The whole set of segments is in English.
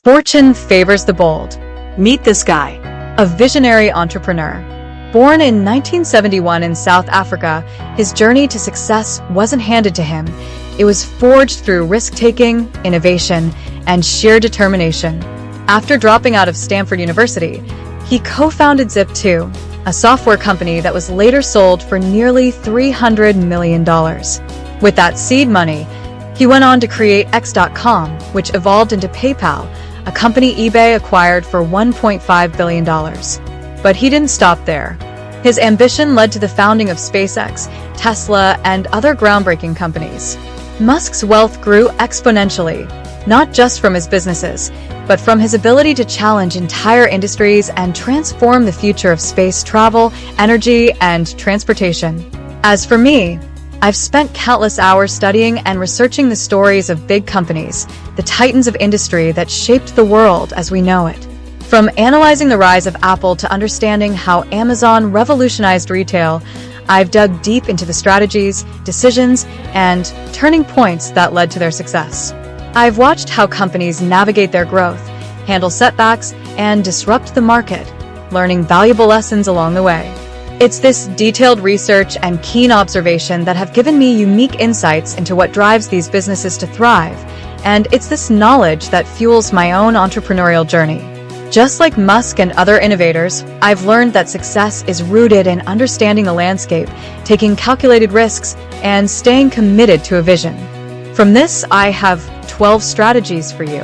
Fortune favors the bold. Meet this guy, a visionary entrepreneur. Born in 1971 in South Africa, his journey to success wasn't handed to him. It was forged through risk-taking, innovation, and sheer determination. After dropping out of Stanford University, he co-founded Zip2, a software company that was later sold for nearly $300 million. With that seed money, he went on to create X.com, which evolved into PayPal, a company eBay acquired for $1.5 billion. But he didn't stop there. His ambition led to the founding of SpaceX, Tesla, and other groundbreaking companies. Musk's wealth grew exponentially, not just from his businesses, but from his ability to challenge entire industries and transform the future of space travel, energy, and transportation. As for me, I've spent countless hours studying and researching the stories of big companies, the titans of industry that shaped the world as we know it. From analyzing the rise of Apple to understanding how Amazon revolutionized retail, I've dug deep into the strategies, decisions, and turning points that led to their success. I've watched how companies navigate their growth, handle setbacks, and disrupt the market, learning valuable lessons along the way. It's this detailed research and keen observation that have given me unique insights into what drives these businesses to thrive, and it's this knowledge that fuels my own entrepreneurial journey. Just like Musk and other innovators, I've learned that success is rooted in understanding the landscape, taking calculated risks, and staying committed to a vision. From this, I have 12 strategies for you.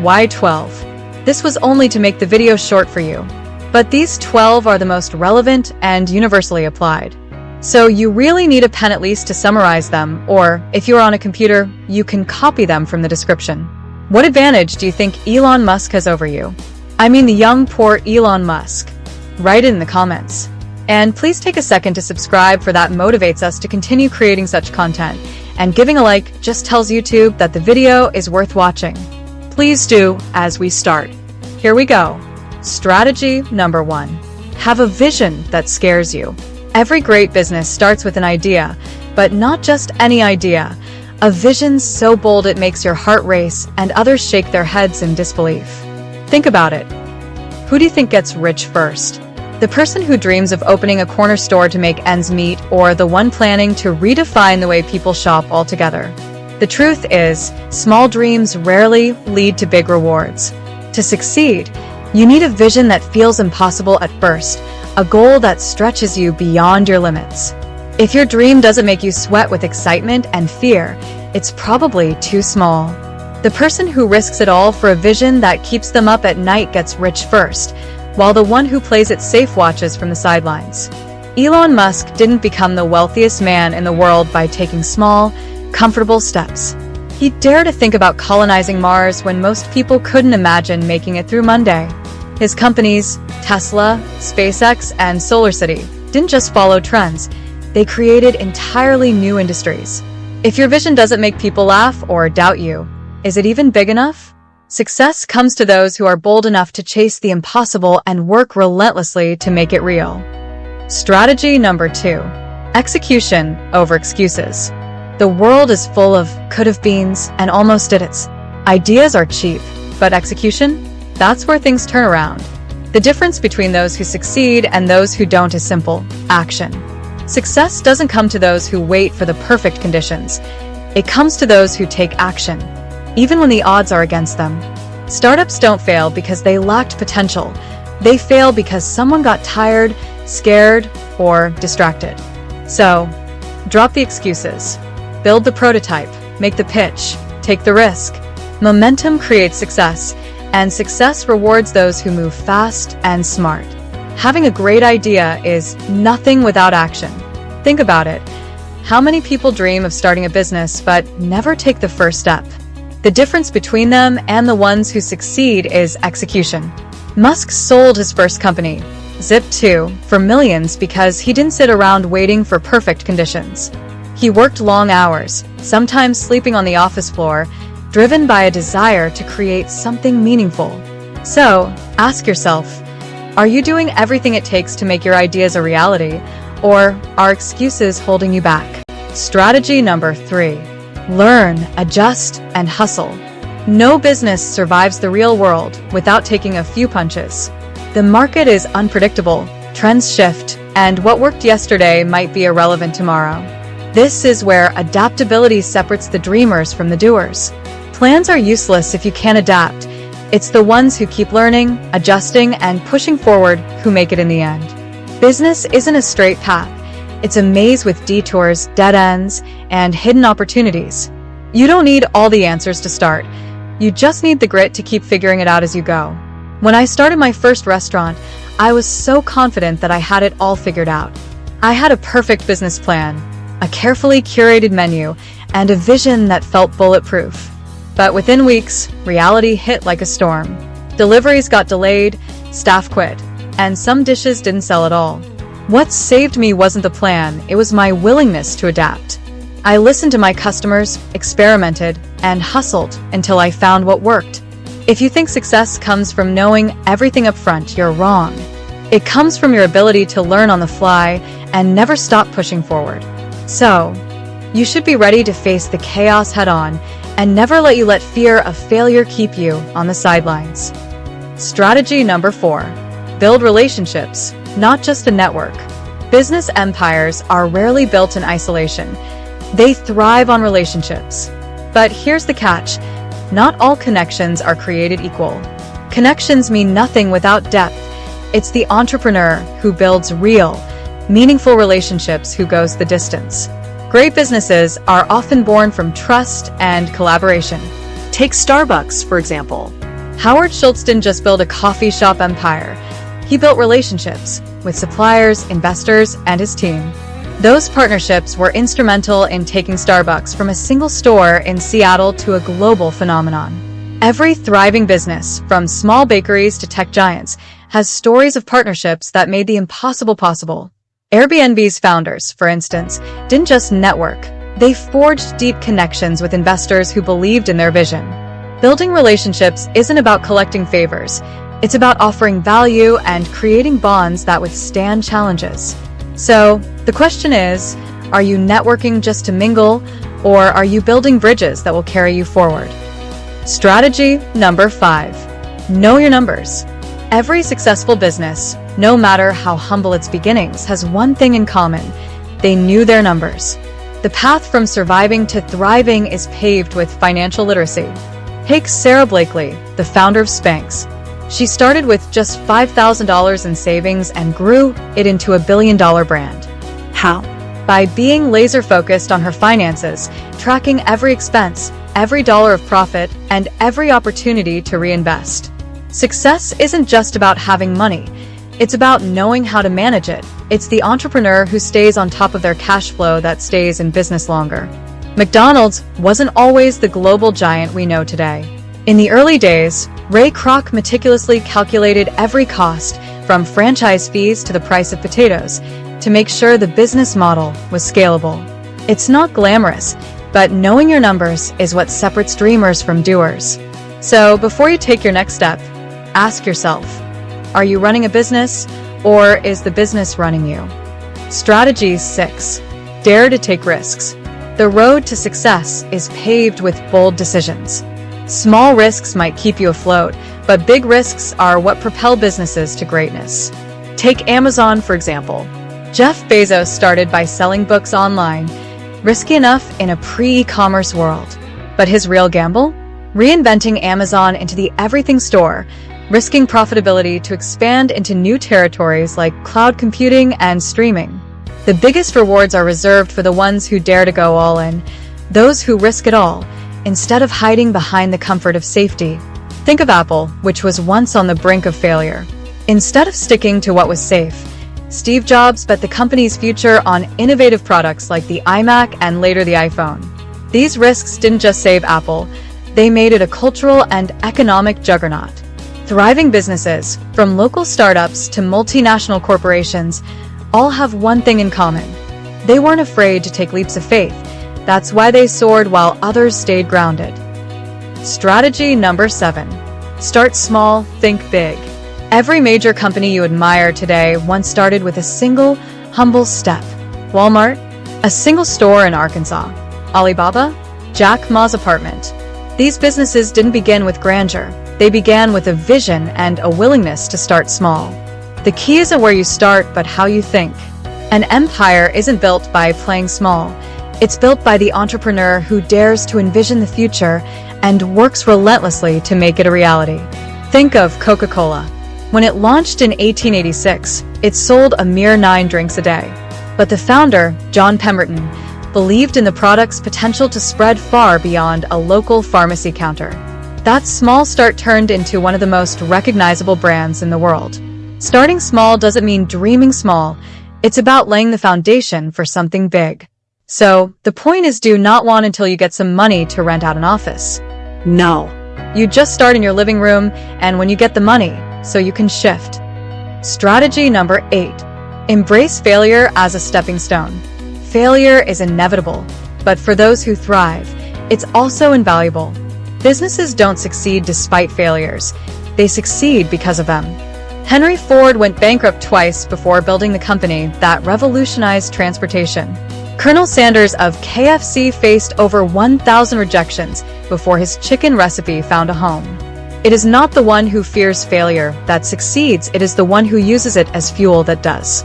Why 12? This was only to make the video short for you. But these 12 are the most relevant and universally applied. So you really need a pen at least to summarize them, or if you're on a computer, you can copy them from the description. What advantage do you think Elon Musk has over you? I mean the young, poor Elon Musk. Write it in the comments. And please take a second to subscribe, for that motivates us to continue creating such content. And giving a like just tells YouTube that the video is worth watching. Please do as we start. Here we go. Strategy number 1. Have a vision that scares you. Every great business starts with an idea, but not just any idea. A vision so bold it makes your heart race and others shake their heads in disbelief. Think about it. Who do you think gets rich first? The person who dreams of opening a corner store to make ends meet, or the one planning to redefine the way people shop altogether? The truth is, small dreams rarely lead to big rewards. To succeed, you need a vision that feels impossible at first, a goal that stretches you beyond your limits. If your dream doesn't make you sweat with excitement and fear, it's probably too small. The person who risks it all for a vision that keeps them up at night gets rich first, while the one who plays it safe watches from the sidelines. Elon Musk didn't become the wealthiest man in the world by taking small, comfortable steps. He dared to think about colonizing Mars when most people couldn't imagine making it through Monday. His companies, Tesla, SpaceX, and SolarCity, didn't just follow trends. They created entirely new industries. If your vision doesn't make people laugh or doubt you, is it even big enough? Success comes to those who are bold enough to chase the impossible and work relentlessly to make it real. Strategy number 2. Execution over excuses. The world is full of could-have beens and almost did it's. Ideas are cheap, but execution? That's where things turn around. The difference between those who succeed and those who don't is simple: action. Success doesn't come to those who wait for the perfect conditions. It comes to those who take action, even when the odds are against them. Startups don't fail because they lacked potential. They fail because someone got tired, scared, or distracted. So, drop the excuses. Build the prototype, make the pitch, take the risk. Momentum creates success, and success rewards those who move fast and smart. Having a great idea is nothing without action. Think about it. How many people dream of starting a business but never take the first step? The difference between them and the ones who succeed is execution. Musk sold his first company, Zip2, for millions because he didn't sit around waiting for perfect conditions. He worked long hours, sometimes sleeping on the office floor, driven by a desire to create something meaningful. So, ask yourself, are you doing everything it takes to make your ideas a reality, or are excuses holding you back? Strategy number 3. Learn, adjust, and hustle. No business survives the real world without taking a few punches. The market is unpredictable, trends shift, and what worked yesterday might be irrelevant tomorrow. This is where adaptability separates the dreamers from the doers. Plans are useless if you can't adapt. It's the ones who keep learning, adjusting, and pushing forward who make it in the end. Business isn't a straight path. It's a maze with detours, dead ends, and hidden opportunities. You don't need all the answers to start. You just need the grit to keep figuring it out as you go. When I started my first restaurant, I was so confident that I had it all figured out. I had a perfect business plan, a carefully curated menu, and a vision that felt bulletproof. But within weeks, reality hit like a storm. Deliveries got delayed, staff quit, and some dishes didn't sell at all. What saved me wasn't the plan, it was my willingness to adapt. I listened to my customers, experimented, and hustled until I found what worked. If you think success comes from knowing everything up front, you're wrong. It comes from your ability to learn on the fly and never stop pushing forward. So, you should be ready to face the chaos head-on and never let fear of failure keep you on the sidelines. Strategy number 4. Build relationships, not just a network. Business empires are rarely built in isolation. They thrive on relationships. But here's the catch. Not all connections are created equal. Connections mean nothing without depth. It's the entrepreneur who builds real, meaningful relationships who goes the distance. Great businesses are often born from trust and collaboration. Take Starbucks, for example. Howard Schultz didn't just build a coffee shop empire. He built relationships with suppliers, investors, and his team. Those partnerships were instrumental in taking Starbucks from a single store in Seattle to a global phenomenon. Every thriving business, from small bakeries to tech giants, has stories of partnerships that made the impossible possible. Airbnb's founders, for instance, didn't just network. They forged deep connections with investors who believed in their vision. Building relationships isn't about collecting favors. It's about offering value and creating bonds that withstand challenges. So, the question is, are you networking just to mingle, or are you building bridges that will carry you forward? Strategy number 5. Know your numbers. Every successful business, no matter how humble its beginnings, has one thing in common. They knew their numbers. The path from surviving to thriving is paved with financial literacy. Take Sarah Blakely, the founder of Spanx. She started with just $5,000 in savings and grew it into a billion-dollar brand. How? By being laser-focused on her finances, tracking every expense, every dollar of profit, and every opportunity to reinvest. Success isn't just about having money. It's about knowing how to manage it. It's the entrepreneur who stays on top of their cash flow that stays in business longer. McDonald's wasn't always the global giant we know today. In the early days, Ray Kroc meticulously calculated every cost, from franchise fees to the price of potatoes, to make sure the business model was scalable. It's not glamorous, but knowing your numbers is what separates dreamers from doers. So before you take your next step, ask yourself, are you running a business, or is the business running you? Strategy 6. Dare to take risks. The road to success is paved with bold decisions. Small risks might keep you afloat, but big risks are what propel businesses to greatness. Take Amazon, for example. Jeff Bezos started by selling books online, risky enough in a pre-e-commerce world. But his real gamble? Reinventing Amazon into the everything store, risking profitability to expand into new territories like cloud computing and streaming. The biggest rewards are reserved for the ones who dare to go all in, those who risk it all, instead of hiding behind the comfort of safety. Think of Apple, which was once on the brink of failure. Instead of sticking to what was safe, Steve Jobs bet the company's future on innovative products like the iMac and later the iPhone. These risks didn't just save Apple, they made it a cultural and economic juggernaut. Thriving businesses, from local startups to multinational corporations, all have one thing in common. They weren't afraid to take leaps of faith. That's why they soared while others stayed grounded. Strategy number 7. Start small, think big. Every major company you admire today once started with a single, humble step. Walmart, a single store in Arkansas. Alibaba, Jack Ma's apartment. These businesses didn't begin with grandeur. They began with a vision and a willingness to start small. The key isn't where you start, but how you think. An empire isn't built by playing small. It's built by the entrepreneur who dares to envision the future and works relentlessly to make it a reality. Think of Coca-Cola. When it launched in 1886, it sold a mere 9 drinks a day. But the founder, John Pemberton, believed in the product's potential to spread far beyond a local pharmacy counter. That small start turned into one of the most recognizable brands in the world. Starting small doesn't mean dreaming small. It's about laying the foundation for something big. So, the point is, do not want until you get some money to rent out an office. No. You just start in your living room, and when you get the money, so you can shift. Strategy number 8. Embrace failure as a stepping stone. Failure is inevitable, but for those who thrive, it's also invaluable. Businesses don't succeed despite failures. They succeed because of them. Henry Ford went bankrupt twice before building the company that revolutionized transportation. Colonel Sanders of KFC faced over 1,000 rejections before his chicken recipe found a home. It is not the one who fears failure that succeeds, it is the one who uses it as fuel that does.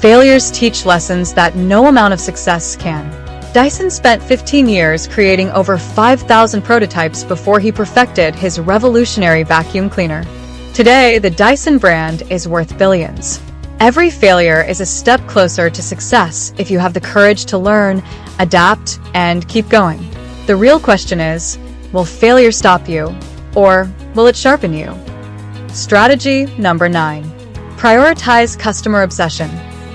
Failures teach lessons that no amount of success can. Dyson spent 15 years creating over 5,000 prototypes before he perfected his revolutionary vacuum cleaner. Today, the Dyson brand is worth billions. Every failure is a step closer to success if you have the courage to learn, adapt, and keep going. The real question is, will failure stop you, or will it sharpen you? Strategy number 9. Prioritize customer obsession.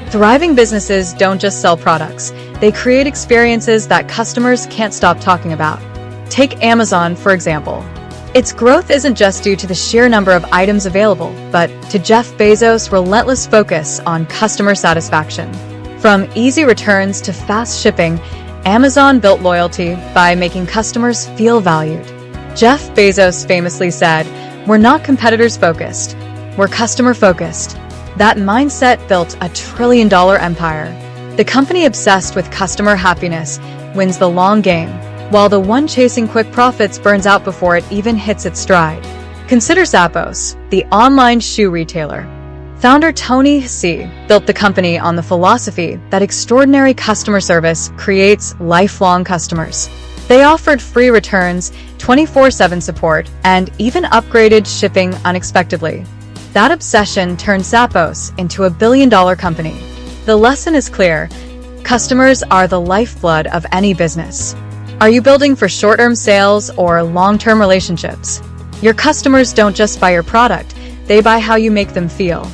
Thriving businesses don't just sell products, they create experiences that customers can't stop talking about. Take Amazon, for example. Its growth isn't just due to the sheer number of items available, but to Jeff Bezos' relentless focus on customer satisfaction. From easy returns to fast shipping, Amazon built loyalty by making customers feel valued. Jeff Bezos famously said, "We're not competitors-focused, we're customer-focused." That mindset built a trillion-dollar empire. The company obsessed with customer happiness wins the long game, while the one chasing quick profits burns out before it even hits its stride. Consider Zappos, the online shoe retailer. Founder Tony Hsieh built the company on the philosophy that extraordinary customer service creates lifelong customers. They offered free returns, 24/7 support, and even upgraded shipping unexpectedly. That obsession turned Zappos into a billion-dollar company. The lesson is clear. Customers are the lifeblood of any business. Are you building for short-term sales or long-term relationships? Your customers don't just buy your product, they buy how you make them feel.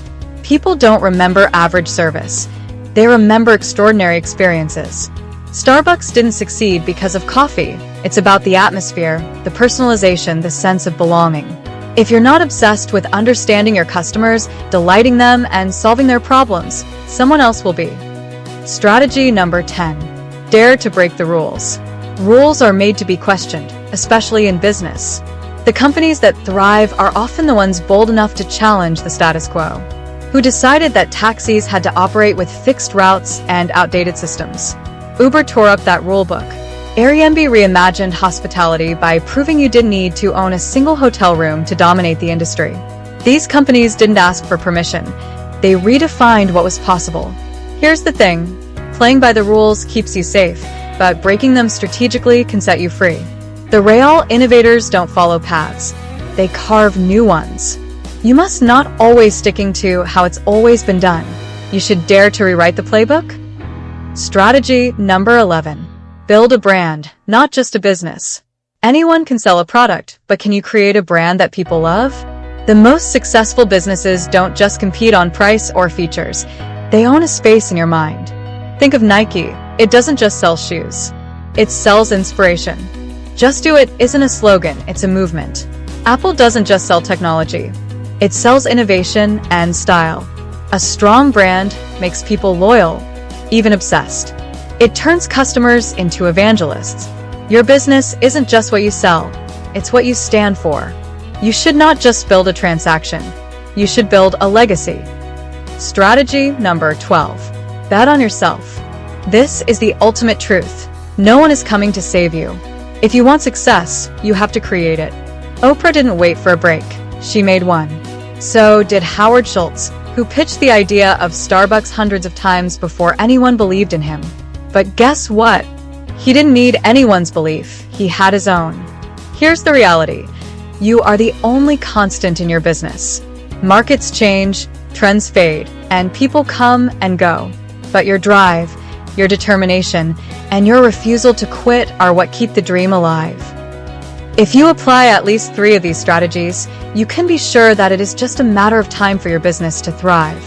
People don't remember average service. They remember extraordinary experiences. Starbucks didn't succeed because of coffee. It's about the atmosphere, the personalization, the sense of belonging. If you're not obsessed with understanding your customers, delighting them, and solving their problems, someone else will be. Strategy number 10. Dare to break the rules. Rules are made to be questioned, especially in business. The companies that thrive are often the ones bold enough to challenge the status quo, who decided that taxis had to operate with fixed routes and outdated systems. Uber tore up that rulebook. Airbnb reimagined hospitality by proving you didn't need to own a single hotel room to dominate the industry. These companies didn't ask for permission. They redefined what was possible. Here's the thing. Playing by the rules keeps you safe, but breaking them strategically can set you free. The real innovators don't follow paths. They carve new ones. You must not always sticking to how it's always been done. You should dare to rewrite the playbook. Strategy number 11. Build a brand, not just a business. Anyone can sell a product, but can you create a brand that people love? The most successful businesses don't just compete on price or features. They own a space in your mind. Think of Nike. It doesn't just sell shoes. It sells inspiration. Just Do It isn't a slogan, it's a movement. Apple doesn't just sell technology. It sells innovation and style. A strong brand makes people loyal, even obsessed. It turns customers into evangelists. Your business isn't just what you sell, it's what you stand for. You should not just build a transaction. You should build a legacy. Strategy number 12. Bet on yourself. This is the ultimate truth. No one is coming to save you. If you want success, you have to create it. Oprah didn't wait for a break. She made one. So did Howard Schultz, who pitched the idea of Starbucks hundreds of times before anyone believed in him. But guess what? He didn't need anyone's belief. He had his own. Here's the reality. You are the only constant in your business. Markets change, trends fade, and people come and go. But your drive, your determination, and your refusal to quit are what keep the dream alive. If you apply at least 3 of these strategies, you can be sure that it is just a matter of time for your business to thrive.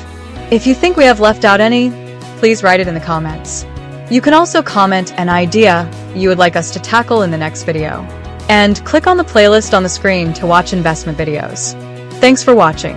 If you think we have left out any, please write it in the comments. You can also comment an idea you would like us to tackle in the next video. And click on the playlist on the screen to watch investment videos. Thanks for watching.